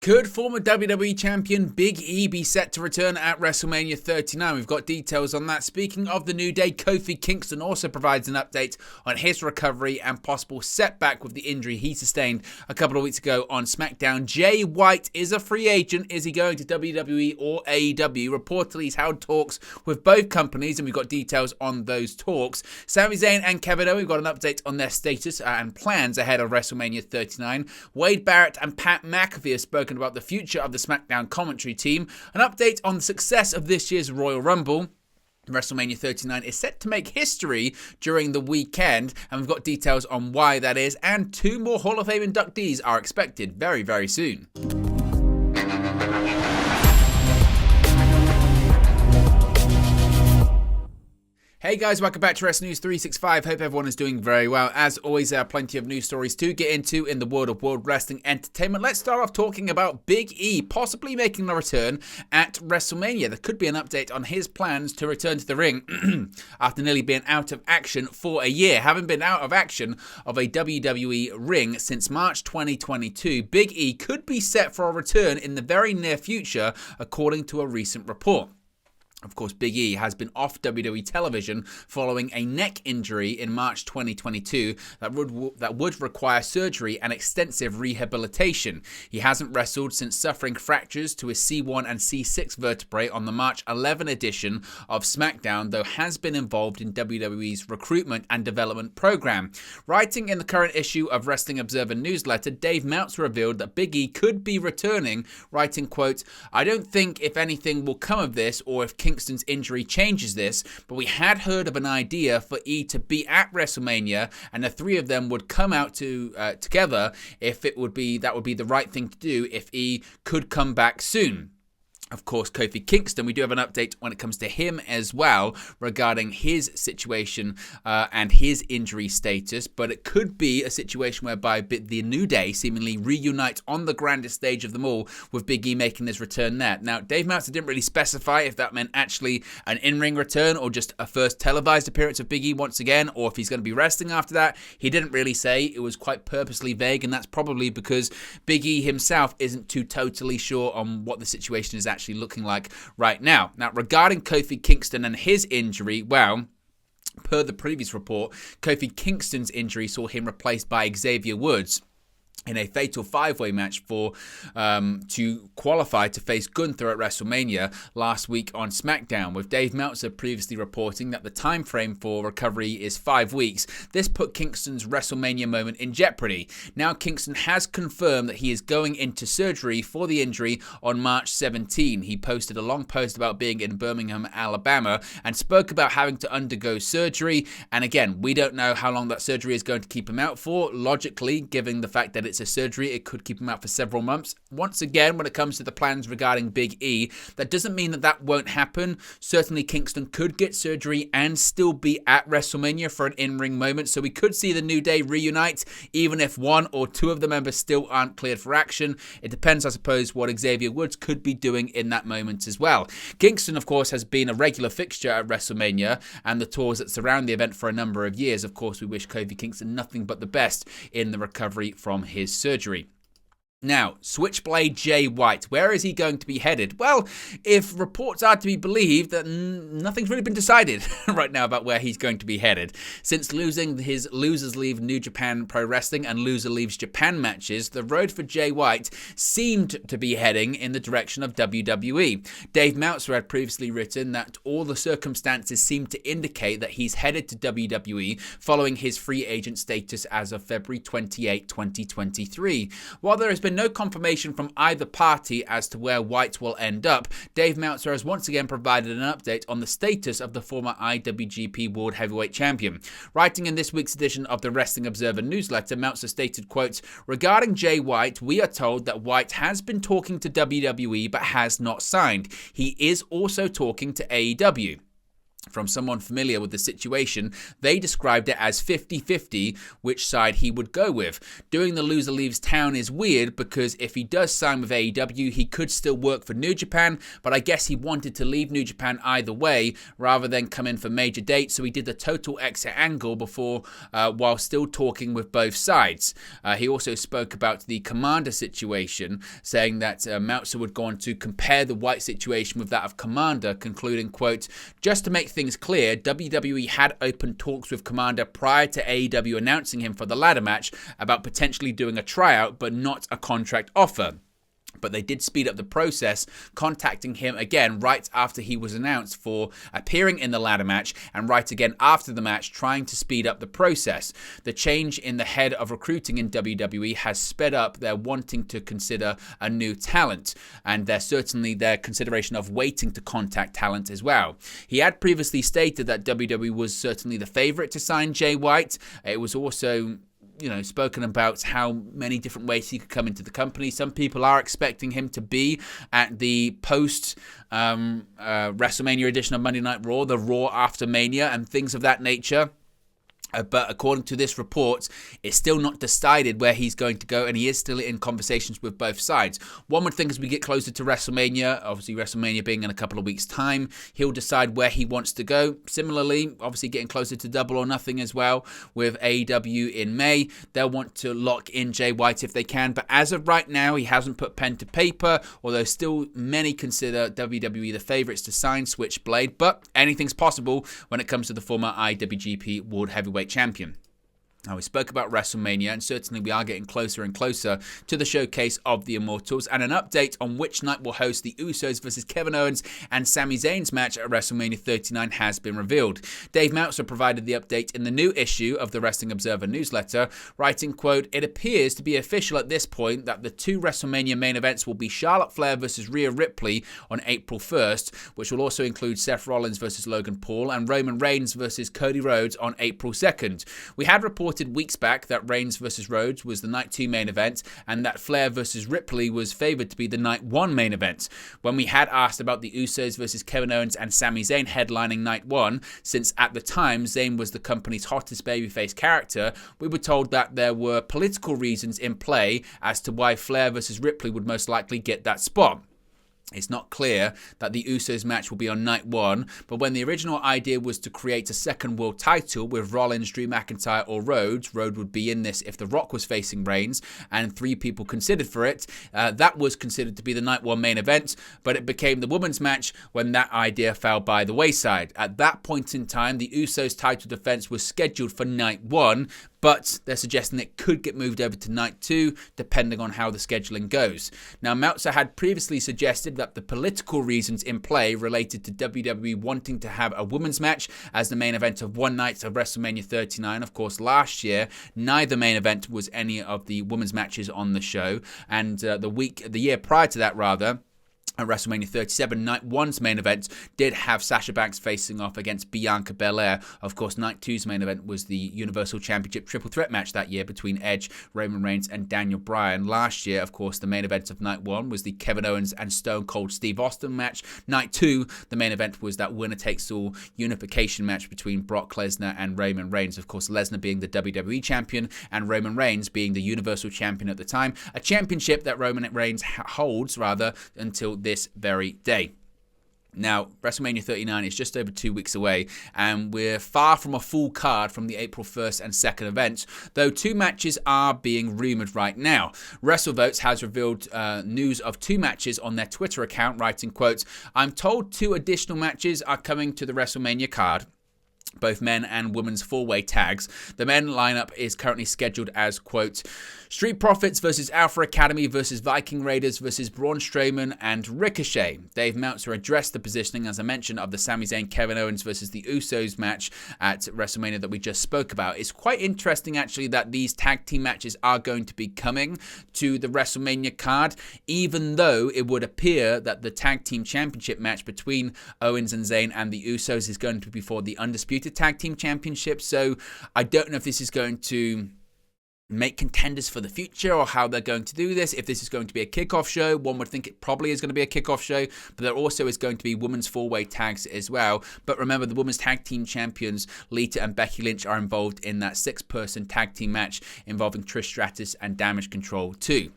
Could former WWE champion Big E be set to return at WrestleMania 39? We've got details on that. Speaking of the New Day, Kofi Kingston also provides an update on his recovery and possible setback with the injury he sustained a couple of weeks ago on SmackDown. Jay White is a free agent. Is he going to WWE or AEW? Reportedly, he's held talks with both companies, and we've got details on those talks. Sami Zayn and Kevin Owens, we've got an update on their status and plans ahead of WrestleMania 39. Wade Barrett and Pat McAfee have spoken about the future of the SmackDown commentary team, an update on the success of this year's Royal Rumble. WrestleMania 39 is set to make history during the weekend, and we've got details on why that is, and 2 more Hall of Fame inductees are expected very, very soon. Hey guys, welcome back to Wrestling News 365. Hope everyone is doing very well. As always, there are plenty of news stories to get into in the world of World Wrestling Entertainment. Let's start off talking about Big E possibly making a return at WrestleMania. There could be an update on his plans to return to the ring after nearly being out of action for a year. Having been out of action of a WWE ring since March 2022, Big E could be set for a return in the very near future, according to a recent report. Of course, Big E has been off WWE television following a neck injury in March 2022 that would require surgery and extensive rehabilitation. He hasn't wrestled since suffering fractures to his C1 and C6 vertebrae on the March 11 edition of SmackDown, though has been involved in WWE's recruitment and development program. Writing in the current issue of Wrestling Observer newsletter, Dave Meltzer revealed that Big E could be returning, writing, quote, "I don't think if anything will come of this or if Kingston's injury changes this, but we had heard of an idea for E to be at WrestleMania, and the 3 of them would come out together if that would be the right thing to do if E could come back soon." Of course, Kofi Kingston, we do have an update when it comes to him as well regarding his situation and his injury status, but it could be a situation whereby the New Day seemingly reunite on the grandest stage of them all, with Big E making his return there. Now, Dave Meltzer didn't really specify if that meant actually an in-ring return or just a first televised appearance of Big E once again, or if he's going to be wrestling after that. He didn't really say. It was quite purposely vague, and that's probably because Big E himself isn't too totally sure on what the situation is actually looking like right now. Now, regarding Kofi Kingston and his injury, well, per the previous report, Kofi Kingston's injury saw him replaced by Xavier Woods in a fatal 5-way match to qualify to face Gunther at WrestleMania last week on SmackDown, with Dave Meltzer previously reporting that the time frame for recovery is 5 weeks. This put Kingston's WrestleMania moment in jeopardy. Now Kingston has confirmed that he is going into surgery for the injury on March 17. He posted a long post about being in Birmingham, Alabama, and spoke about having to undergo surgery. And again, we don't know how long that surgery is going to keep him out for. Logically, given the fact that it's a surgery, it could keep him out for several months. Once again, when it comes to the plans regarding Big E, that doesn't mean that won't happen. Certainly, Kingston could get surgery and still be at WrestleMania for an in-ring moment, so we could see the New Day reunite, even if 1 or 2 of the members still aren't cleared for action. It depends, I suppose, what Xavier Woods could be doing in that moment as well. Kingston, of course, has been a regular fixture at WrestleMania and the tours that surround the event for a number of years. Of course, we wish Kofi Kingston nothing but the best in the recovery from his surgery. Now, Switchblade Jay White, where is he going to be headed? Well, if reports are to be believed, that nothing's really been decided right now about where he's going to be headed. Since losing his Losers Leave New Japan Pro Wrestling and Loser Leaves Japan matches, the road for Jay White seemed to be heading in the direction of WWE. Dave Meltzer had previously written that all the circumstances seem to indicate that he's headed to WWE following his free agent status as of February 28, 2023. While there has been no confirmation from either party as to where White will end up, Dave Meltzer has once again provided an update on the status of the former IWGP World Heavyweight Champion. Writing in this week's edition of the Wrestling Observer newsletter, Meltzer stated, quote, "Regarding Jay White, we are told that White has been talking to WWE but has not signed. He is also talking to AEW. From someone familiar with the situation, they described it as 50-50 which side he would go with. Doing the loser leaves town is weird because if he does sign with AEW, he could still work for New Japan, but I guess he wanted to leave New Japan either way rather than come in for major dates, so he did the total exit angle before while still talking with both sides. He also spoke about the Commander situation, saying that Meltzer would go on to compare the White situation with that of Commander, concluding, quote, "Just to make things clear, WWE had open talks with Commander prior to AEW announcing him for the ladder match about potentially doing a tryout, but not a contract offer. But they did speed up the process, contacting him again right after he was announced for appearing in the ladder match, and right again after the match, trying to speed up the process. The change in the head of recruiting in WWE has sped up their wanting to consider a new talent, and there's certainly their consideration of waiting to contact talent as well." He had previously stated that WWE was certainly the favorite to sign Jay White. It was also spoken about how many different ways he could come into the company. Some people are expecting him to be at the post WrestleMania edition of Monday Night Raw, the Raw after Mania, and things of that nature. But according to this report, it's still not decided where he's going to go, and he is still in conversations with both sides. One would think as we get closer to WrestleMania, obviously WrestleMania being in a couple of weeks' time, he'll decide where he wants to go. Similarly, obviously getting closer to Double or Nothing as well with AEW in May. They'll want to lock in Jay White if they can, but as of right now, he hasn't put pen to paper, although still many consider WWE the favourites to sign Switchblade, but anything's possible when it comes to the former IWGP World Heavyweight Champion. Now, we spoke about WrestleMania, and certainly we are getting closer and closer to the showcase of the Immortals, and an update on which night will host the Usos versus Kevin Owens and Sami Zayn's match at WrestleMania 39 has been revealed. Dave Meltzer provided the update in the new issue of the Wrestling Observer newsletter, writing, quote, "It appears to be official at this point that the two WrestleMania main events will be Charlotte Flair versus Rhea Ripley on April 1st, which will also include Seth Rollins versus Logan Paul and Roman Reigns versus Cody Rhodes on April 2nd. We had reported weeks back that Reigns versus Rhodes was the Night 2 main event, and that Flair versus Ripley was favoured to be the Night 1 main event. When we had asked about the Usos versus Kevin Owens and Sami Zayn headlining Night 1, since at the time Zayn was the company's hottest babyface character, we were told that there were political reasons in play as to why Flair versus Ripley would most likely get that spot. It's not clear that the Usos match will be on Night 1, but when the original idea was to create a second world title with Rollins, Drew McIntyre or Rhodes would be in this if The Rock was facing Reigns, and 3 people considered for it, that was considered to be the Night 1 main event, but it became the women's match when that idea fell by the wayside. At that point in time, the Usos title defense was scheduled for Night 1, but they're suggesting it could get moved over to Night 2, depending on how the scheduling goes. Now, Meltzer had previously suggested that the political reasons in play related to WWE wanting to have a women's match as the main event of one night of WrestleMania 39. Of course, last year, neither main event was any of the women's matches on the show, and the year prior to that, rather, at WrestleMania 37, Night 1's main event did have Sasha Banks facing off against Bianca Belair. Of course, Night 2's main event was the Universal Championship Triple Threat match that year between Edge, Roman Reigns, and Daniel Bryan. Last year, of course, the main event of Night 1 was the Kevin Owens and Stone Cold Steve Austin match. Night 2, the main event was that winner-takes-all unification match between Brock Lesnar and Roman Reigns. Of course, Lesnar being the WWE Champion and Roman Reigns being the Universal Champion at the time. A championship that Roman Reigns holds, until this very day. Now, WrestleMania 39 is just over 2 weeks away, and we're far from a full card from the April 1st and 2nd events, though 2 matches are being rumoured right now. WrestleVotes has revealed news of 2 matches on their Twitter account, writing, quote, "I'm told 2 additional matches are coming to the WrestleMania card, both men and women's 4-way tags. The men lineup is currently scheduled as, quote, Street Profits versus Alpha Academy versus Viking Raiders versus Braun Strowman and Ricochet. Dave Meltzer addressed the positioning, as I mentioned, of the Sami Zayn, Kevin Owens versus the Usos match at WrestleMania that we just spoke about. It's quite interesting, actually, that these tag team matches are going to be coming to the WrestleMania card, even though it would appear that the tag team championship match between Owens and Zayn and the Usos is going to be for the Undisputed Tag Team Championship. So I don't know if this is going to make contenders for the future, or how they're going to do this. If this is going to be a kickoff show, one would think it probably is going to be a kickoff show, but there also is going to be women's four-way tags as well. But remember, the women's tag team champions Lita and Becky Lynch are involved in that 6-person tag team match involving Trish Stratus and Damage Control too.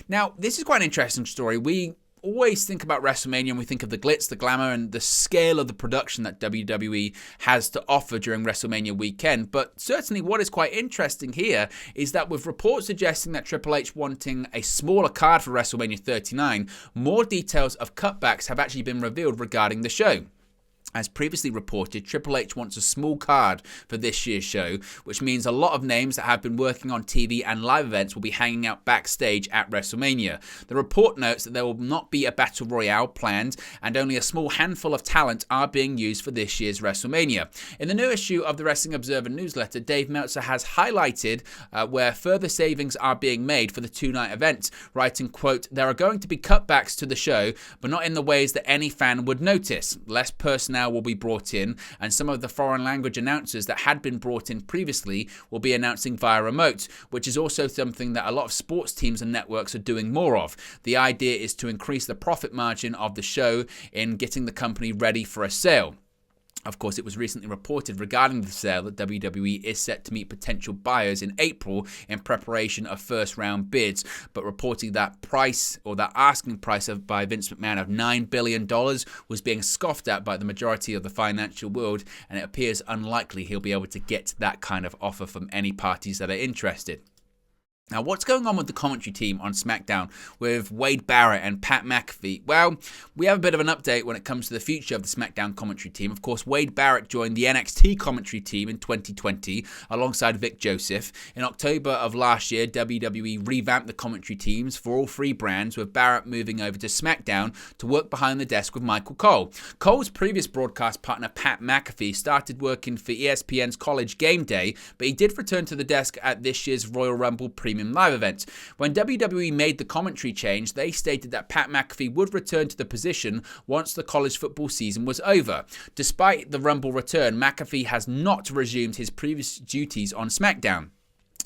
Now, this is quite an interesting story. We always think about WrestleMania and we think of the glitz, the glamour, and the scale of the production that WWE has to offer during WrestleMania weekend. But certainly what is quite interesting here is that with reports suggesting that Triple H wanting a smaller card for WrestleMania 39, more details of cutbacks have actually been revealed regarding the show. As previously reported, Triple H wants a small card for this year's show, which means a lot of names that have been working on TV and live events will be hanging out backstage at WrestleMania. The report notes that there will not be a Battle Royale planned, and only a small handful of talent are being used for this year's WrestleMania. In the new issue of the Wrestling Observer newsletter, Dave Meltzer has highlighted where further savings are being made for the two-night event, writing, quote, "There are going to be cutbacks to the show, but not in the ways that any fan would notice. Less personnel will be brought in, and some of the foreign language announcers that had been brought in previously will be announcing via remote, which is also something that a lot of sports teams and networks are doing more of. The idea is to increase the profit margin of the show in getting the company ready for a sale." Of course, it was recently reported regarding the sale that WWE is set to meet potential buyers in April in preparation of first-round bids, but reporting that price, or that asking price by Vince McMahon of $9 billion was being scoffed at by the majority of the financial world, and it appears unlikely he'll be able to get that kind of offer from any parties that are interested. Now, what's going on with the commentary team on SmackDown with Wade Barrett and Pat McAfee? Well, we have a bit of an update when it comes to the future of the SmackDown commentary team. Of course, Wade Barrett joined the NXT commentary team in 2020 alongside Vic Joseph. In October of last year, WWE revamped the commentary teams for all three brands, with Barrett moving over to SmackDown to work behind the desk with Michael Cole. Cole's previous broadcast partner, Pat McAfee, started working for ESPN's College Game Day, but he did return to the desk at this year's Royal Rumble Premium Live event. When WWE made the commentary change, they stated that Pat McAfee would return to the position once the college football season was over. Despite the Rumble return, McAfee has not resumed his previous duties on SmackDown.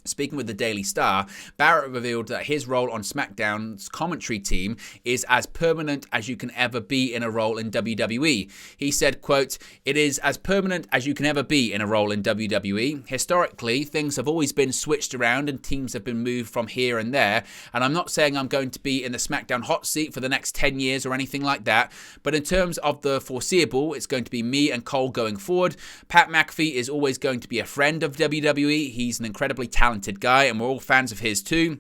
Speaking with the Daily Star, Barrett revealed that his role on SmackDown's commentary team is as permanent as you can ever be in a role in WWE. He said, quote, "It is as permanent as you can ever be in a role in WWE. Historically, things have always been switched around and teams have been moved from here and there. And I'm not saying I'm going to be in the SmackDown hot seat for the next 10 years or anything like that. But in terms of the foreseeable, it's going to be me and Cole going forward. Pat McAfee is always going to be a friend of WWE. He's an incredibly talented guy, and we're all fans of his too,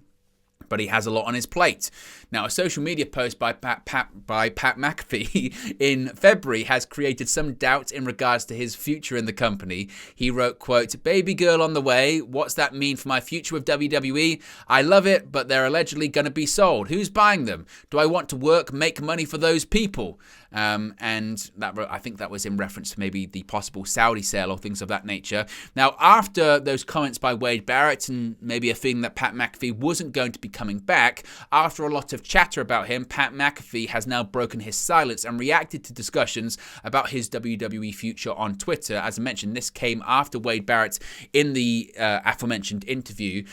but he has a lot on his plate." Now, a social media post by Pat McAfee in February has created some doubt in regards to his future in the company. He wrote, quote, "Baby girl on the way. What's that mean for my future with WWE? I love it, but they're allegedly going to be sold. Who's buying them? Do I want to work, make money for those people?" And that, I think that was in reference to maybe the possible Saudi sale or things of that nature. Now, after those comments by Wade Barrett and maybe a feeling that Pat McAfee wasn't going to be coming back, after a lot of chatter about him, Pat McAfee has now broken his silence and reacted to discussions about his WWE future on Twitter. As I mentioned, this came after Wade Barrett, in the aforementioned interview,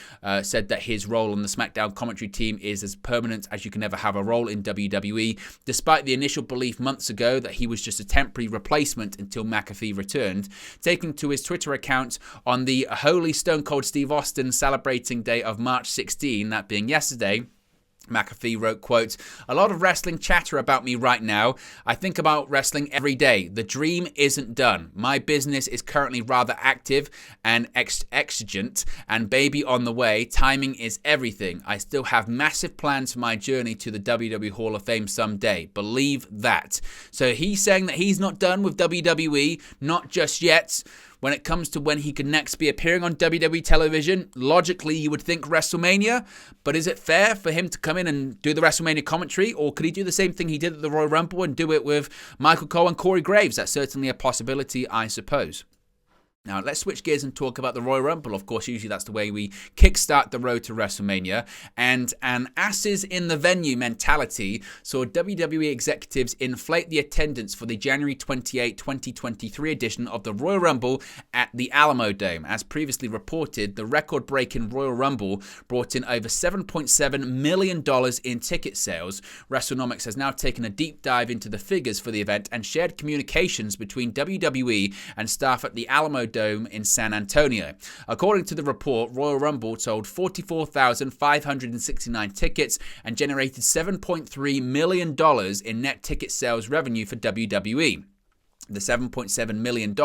said that his role on the SmackDown commentary team is as permanent as you can ever have a role in WWE, despite the initial belief months ago that he was just a temporary replacement until McAfee returned. Taking to his Twitter account on the Holy Stone Cold Steve Austin celebrating day of March 16, that being yesterday, McAfee wrote, quote, "A lot of wrestling chatter about me right now. I think about wrestling every day. The dream isn't done. My business is currently rather active and exigent, and baby on the way. Timing is everything. I still have massive plans for my journey to the WWE Hall of Fame someday. Believe that." So he's saying that he's not done with WWE, not just yet. When it comes to when he could next be appearing on WWE television, logically you would think WrestleMania, but is it fair for him to come in and do the WrestleMania commentary, or could he do the same thing he did at the Royal Rumble and do it with Michael Cole and Corey Graves? That's certainly a possibility, I suppose. Now, let's switch gears and talk about the Royal Rumble. Of course, usually that's the way we kickstart the road to WrestleMania. And an asses in the venue mentality saw WWE executives inflate the attendance for the January 28, 2023 edition of the Royal Rumble at the Alamo Dome. As previously reported, the record-breaking Royal Rumble brought in over $7.7 million in ticket sales. WrestleNomics has now taken a deep dive into the figures for the event and shared communications between WWE and staff at the Alamo Dome in San Antonio. According to the report, Royal Rumble sold 44,569 tickets and generated $7.3 million in net ticket sales revenue for WWE. The $7.7 million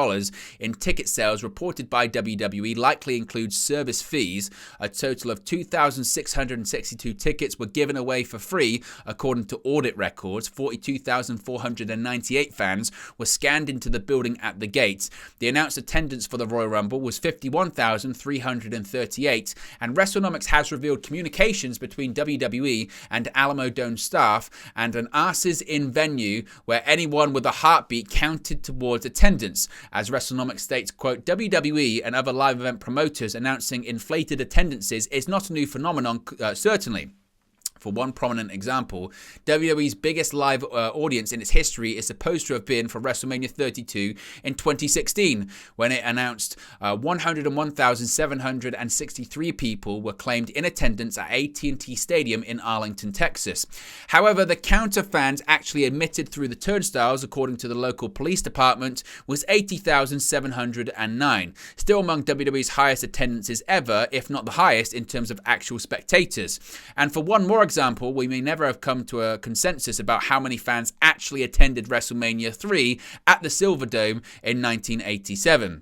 in ticket sales reported by WWE likely includes service fees. A total of 2,662 tickets were given away for free, according to audit records. 42,498 fans were scanned into the building at the gates. The announced attendance for the Royal Rumble was 51,338, and WrestleNomics has revealed communications between WWE and Alamo Dome staff and an asses in venue where anyone with a heartbeat counted towards attendance. As WrestleNomics states, quote, WWE and other live event promoters announcing inflated attendances is not a new phenomenon, certainly. For one prominent example, WWE's biggest live audience in its history is supposed to have been for WrestleMania 32 in 2016, when it announced 101,763 people were claimed in attendance at AT&T Stadium in Arlington, Texas. However, the count of fans actually admitted through the turnstiles, according to the local police department, was 80,709, still among WWE's highest attendances ever, if not the highest in terms of actual spectators. And for one more example, we may never have come to a consensus about how many fans actually attended WrestleMania 3 at the Silverdome in 1987.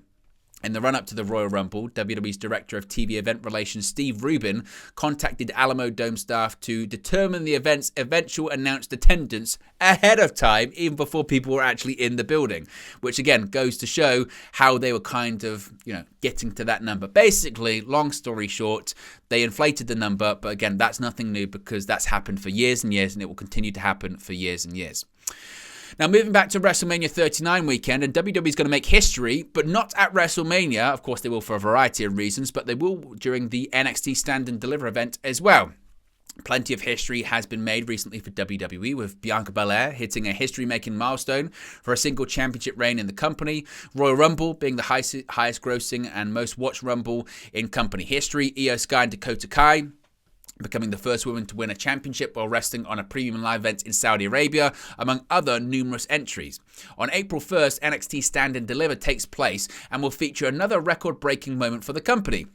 In the run-up to the Royal Rumble, WWE's Director of TV Event Relations, Steve Rubin, contacted Alamo Dome staff to determine the event's eventual announced attendance ahead of time, even before people were actually in the building, which again goes to show how they were kind of, getting to that number. Basically, long story short, they inflated the number, but again, that's nothing new because that's happened for years and years, and it will continue to happen for years and years. Now, moving back to WrestleMania 39 weekend, and WWE's going to make history, but not at WrestleMania. Of course, they will for a variety of reasons, but they will during the NXT Stand and Deliver event as well. Plenty of history has been made recently for WWE, with Bianca Belair hitting a history-making milestone for a single championship reign in the company, Royal Rumble being the highest-grossing and most-watched Rumble in company history, Io Sky and Dakota Kai becoming the first woman to win a championship while wrestling on a premium live event in Saudi Arabia, among other numerous entries. On April 1st, NXT Stand and Deliver takes place and will feature another record-breaking moment for the company.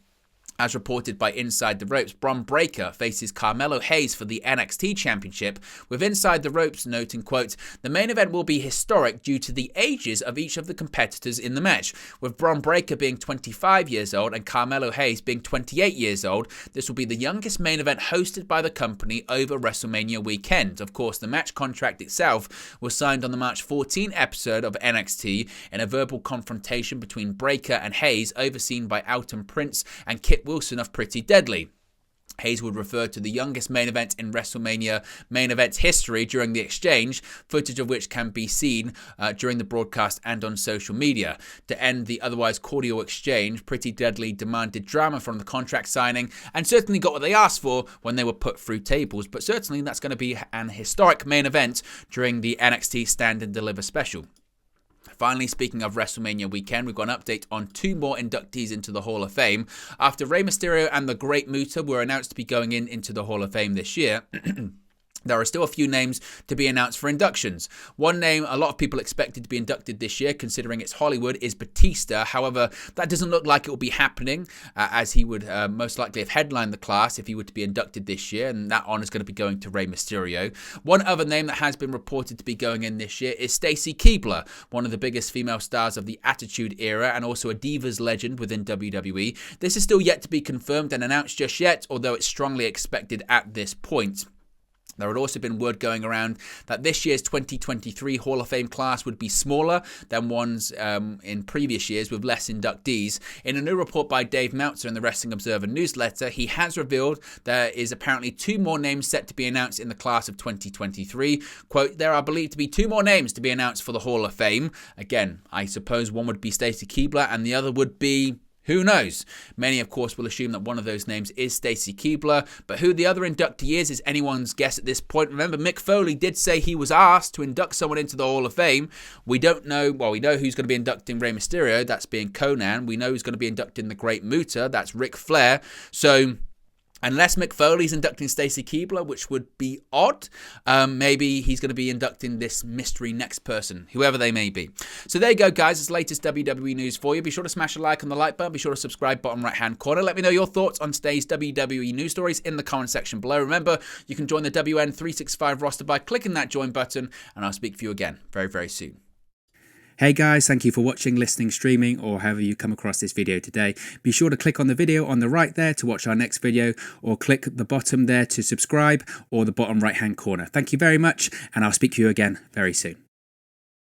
As reported by Inside the Ropes, Bron Breakker faces Carmelo Hayes for the NXT Championship, with Inside the Ropes noting, quote, the main event will be historic due to the ages of each of the competitors in the match. With Bron Breakker being 25 years old and Carmelo Hayes being 28 years old, this will be the youngest main event hosted by the company over WrestleMania weekend. Of course, the match contract itself was signed on the March 14 episode of NXT in a verbal confrontation between Breakker and Hayes, overseen by Alton Prince and Kit Wilson of Pretty Deadly. Hayes would refer to the youngest main event in WrestleMania main event history during the exchange, footage of which can be seen during the broadcast and on social media. To end the otherwise cordial exchange, Pretty Deadly demanded drama from the contract signing and certainly got what they asked for when they were put through tables, but certainly that's going to be an historic main event during the NXT Stand and Deliver special. Finally, speaking of WrestleMania weekend, we've got an update on two more inductees into the Hall of Fame. After Rey Mysterio and the Great Muta were announced to be going into the Hall of Fame this year, there are still a few names to be announced for inductions. One name a lot of people expected to be inducted this year, considering it's Hollywood, is Batista. However, that doesn't look like it will be happening, as he would most likely have headlined the class if he were to be inducted this year, and that honor is going to be going to Rey Mysterio. One other name that has been reported to be going in this year is Stacy Keibler, one of the biggest female stars of the Attitude Era and also a Divas legend within WWE. This is still yet to be confirmed and announced just yet, although it's strongly expected at this point. There had also been word going around that this year's 2023 Hall of Fame class would be smaller than ones in previous years with less inductees. In a new report by Dave Meltzer in the Wrestling Observer newsletter, he has revealed there is apparently 2 more names set to be announced in the class of 2023. Quote, there are believed to be 2 more names to be announced for the Hall of Fame. Again, I suppose one would be Stacy Keibler and the other would be... who knows? Many, of course, will assume that one of those names is Stacy Keibler, but who the other inductee is anyone's guess at this point. Remember, Mick Foley did say he was asked to induct someone into the Hall of Fame. We don't know, well, we know who's going to be inducting Rey Mysterio, that's being Conan. We know who's going to be inducting the Great Muta, that's Ric Flair. So... unless Mick Foley's inducting Stacy Keibler, which would be odd, maybe he's going to be inducting this mystery next person, whoever they may be. So there you go, guys. It's the latest WWE news for you. Be sure to smash a like on the like button. Be sure to subscribe, bottom right-hand corner. Let me know your thoughts on today's WWE news stories in the comment section below. Remember, you can join the WN365 roster by clicking that join button, and I'll speak to you again very, very soon. Hey guys, thank you for watching, listening, streaming, or however you come across this video today. Be sure to click on the video on the right there to watch our next video, or click the bottom there to subscribe, or the bottom right hand corner. Thank you very much, and I'll speak to you again very soon.